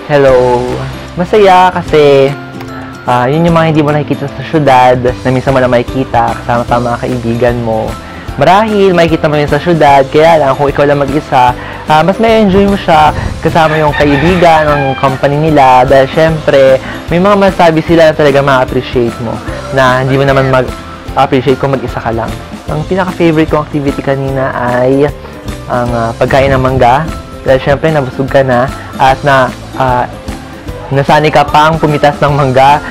Hello. Masaya kasi yun yung mga hindi mo nakikita sa syudad na minsan mo na makikita kasama pa mga kaibigan mo. Marahil makikita mo yun sa syudad, kaya lang kung ikaw lang mag-isa, mas may enjoy mo siya kasama yung kaibigan, ang company nila, dahil syempre may mga masabi sila na talaga ma-appreciate mo na hindi mo naman mag-appreciate kung mag-isa ka lang. Ang pinaka-favorite kong activity kanina ay ang pagkain ng mangga, dahil syempre nabusog ka na at nasanay ka pang pumitas ng mangga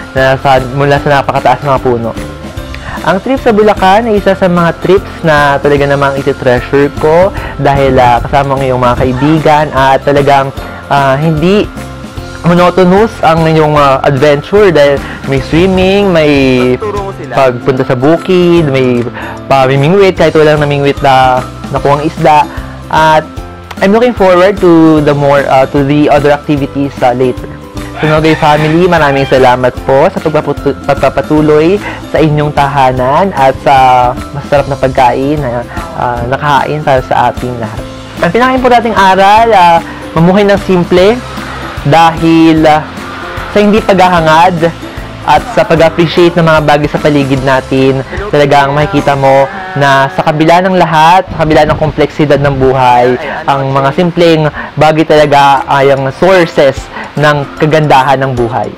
mula sa napakataas mga puno. Ang trip sa Bulacan ay isa sa mga trips na talaga namang iti-treasure ko dahil kasama ng iyong mga kaibigan at talagang hindi monotonous ang inyong adventure dahil may swimming, may pagpunta sa bukid, may pamimingwit kahit walang namingwit na nakuhang isda, at I'm looking forward to the other activities later. So, Nogay family, maraming salamat po sa pagpapatuloy sa inyong tahanan at sa masarap na pagkain na nakahain para sa ating lahat. Ang pinaka-importanting aral, mamuhay ng simple dahil sa hindi paghahangad at sa pag-appreciate ng mga bagay sa paligid natin, talagang makikita mo na sa kabila ng lahat, sa kabila ng kompleksidad ng buhay, ang mga simpleng bagay talaga ay ang sources ng kagandahan ng buhay.